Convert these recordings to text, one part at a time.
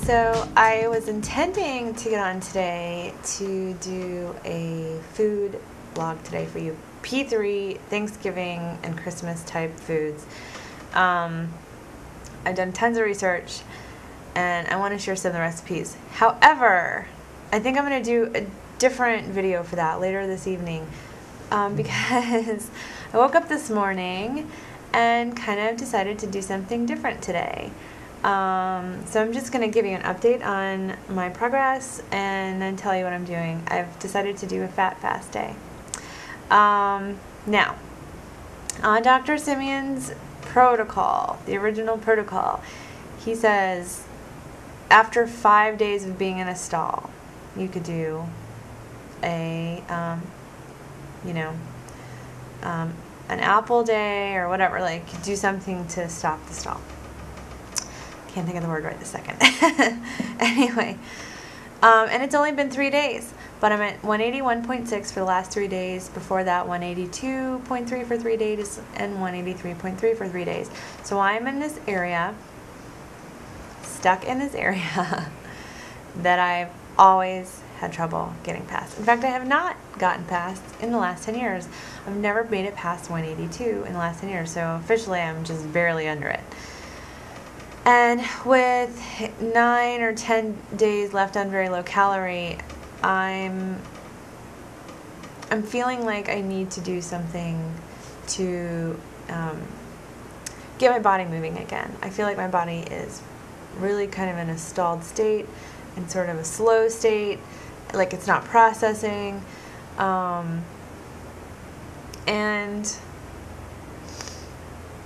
So I was intending to get on today to do a food vlog today for you. P3 Thanksgiving and Christmas type foods. I've done tons of research and I want to share some of the recipes. However, I think I'm going to do a different video for that later this evening because I woke up this morning and kind of decided to do something different today. So I'm just going to give you an update on my progress and then tell you what I'm doing. I've decided to do a fat fast day. Now, on Dr. Simeon's protocol, the original protocol, he says after 5 days of being in a stall, you could do a, an apple day or whatever, like do something to stop the stall. Can't think of the word right this second. Anyway, and it's only been 3 days, but I'm at 181.6 for the last 3 days. Before that, 182.3 for 3 days and 183.3 for 3 days. So I'm in this area, stuck in this area that I've always had trouble getting past. In fact, I have not gotten past in the last 10 years. I've never made it past 182 in the last 10 years, so officially I'm just barely under it. And with 9 or 10 days left on very low calorie, I'm feeling like I need to do something to get my body moving again. I feel like my body is really kind of in a stalled state and sort of a slow state, like it's not processing, and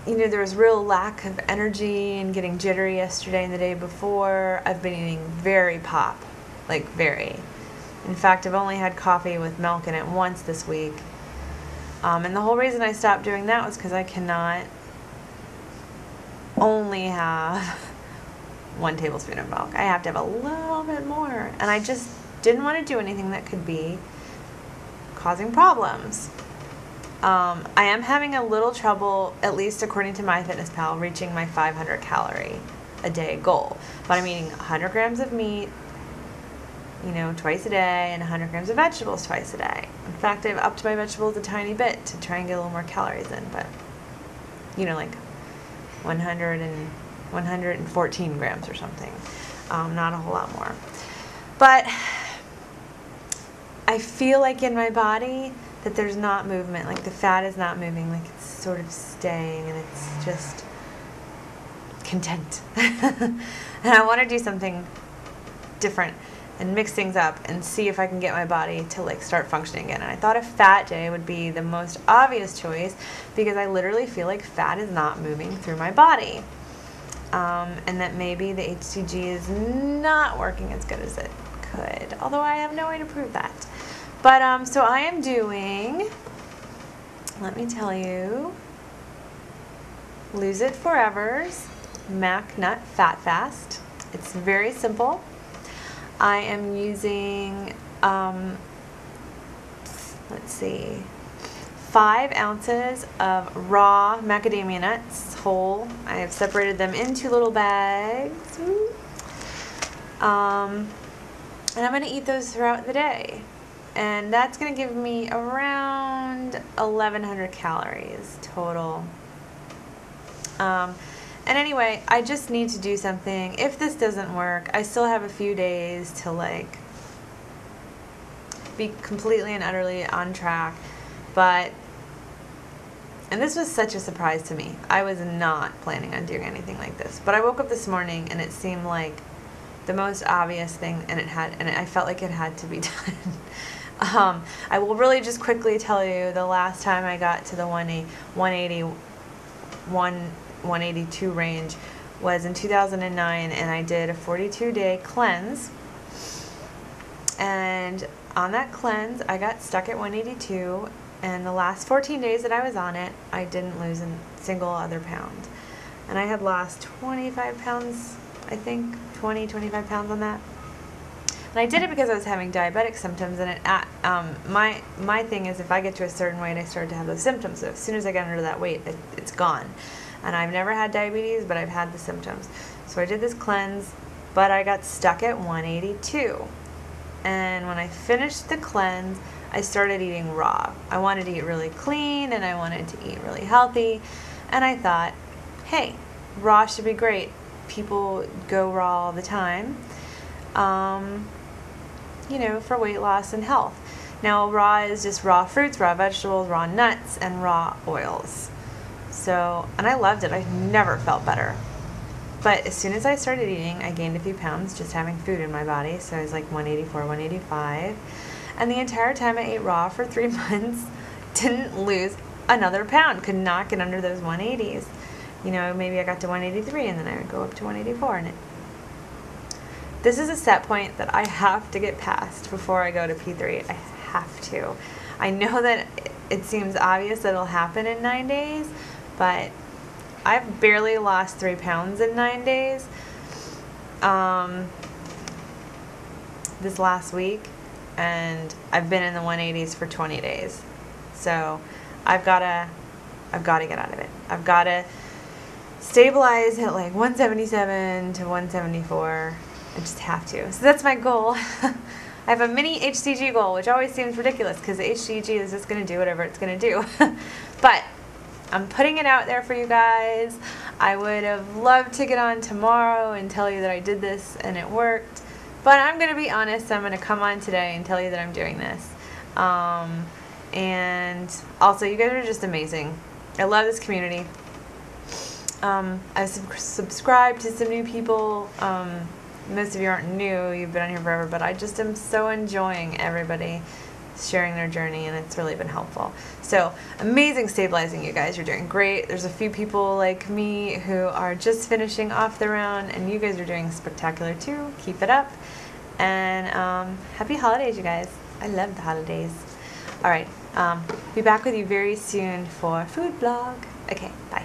there was real lack of energy and getting jittery yesterday and the day before. I've been eating very pop, like very. In fact, I've only had coffee with milk in it once this week. And the whole reason I stopped doing that was because I cannot only have 1 tablespoon of milk. I have to have a little bit more. And I just didn't want to do anything that could be causing problems. I am having a little trouble, at least according to MyFitnessPal, reaching my 500 calorie a day goal. But I'm eating 100 grams of meat, twice a day, and 100 grams of vegetables twice a day. In fact, I've upped my vegetables a tiny bit to try and get a little more calories in, but, like 114 grams or something. Not a whole lot more. But I feel like in my body that there's not movement, like the fat is not moving, like it's sort of staying and it's just content. And I want to do something different and mix things up and see if I can get my body to start functioning again. And I thought a fat day would be the most obvious choice because I literally feel like fat is not moving through my body. And that maybe the HCG is not working as good as it could, although I have no way to prove that. But so I am doing, let me tell you, Lose It Forever's Mac Nut Fat Fast. It's very simple. I am using, let's see, 5 ounces of raw macadamia nuts, whole. I have separated them into little bags. And I'm going to eat those throughout the day. And that's going to give me around 1,100 calories total. And anyway, I just need to do something. If this doesn't work, I still have a few days to be completely and utterly on track. But, and this was such a surprise to me. I was not planning on doing anything like this. But I woke up this morning and it seemed like the most obvious thing, and I felt like it had to be done. I will really just quickly tell you the last time I got to the 182 range was in 2009, and I did a 42-day cleanse. And on that cleanse, I got stuck at 182, and the last 14 days that I was on it, I didn't lose a single other pound. And I had lost 25 pounds, I think, 25 pounds on that. And I did it because I was having diabetic symptoms, and my thing is if I get to a certain weight, I start to have those symptoms. So as soon as I get under that weight, it's gone. And I've never had diabetes, but I've had the symptoms. So I did this cleanse, but I got stuck at 182. And when I finished the cleanse, I started eating raw. I wanted to eat really clean and I wanted to eat really healthy. And I thought, hey, raw should be great. People go raw all the time, you know, for weight loss and health. Now, raw is just raw fruits, raw vegetables, raw nuts, and raw oils. So, and I loved it. I never felt better. But as soon as I started eating, I gained a few pounds just having food in my body. So I was like 184, 185. And the entire time I ate raw for 3 months, didn't lose another pound. Could not get under those 180s. You know, maybe I got to 183 and then I would go up to 184. And this is a set point that I have to get past before I go to P3. I have to. I know that it seems obvious that it'll happen in 9 days, but I've barely lost 3 pounds in 9 days. This last week, and I've been in the 180s for 20 days. So I've got to get out of it. I've got to stabilize at like 177 to 174. I just have to. So that's my goal. I have a mini HCG goal, which always seems ridiculous because the HCG is just going to do whatever it's going to do. But I'm putting it out there for you guys. I would have loved to get on tomorrow and tell you that I did this and it worked. But I'm going to be honest. I'm going to come on today and tell you that I'm doing this. And also, you guys are just amazing. I love this community. I've subscribed to some new people. Most of you aren't new. You've been on here forever. But I just am so enjoying everybody sharing their journey, and it's really been helpful. So amazing stabilizing, you guys. You're doing great. There's a few people like me who are just finishing off the round, and you guys are doing spectacular too. Keep it up. And happy holidays, you guys. I love the holidays. All right. Be back with you very soon for food vlog. Okay, bye.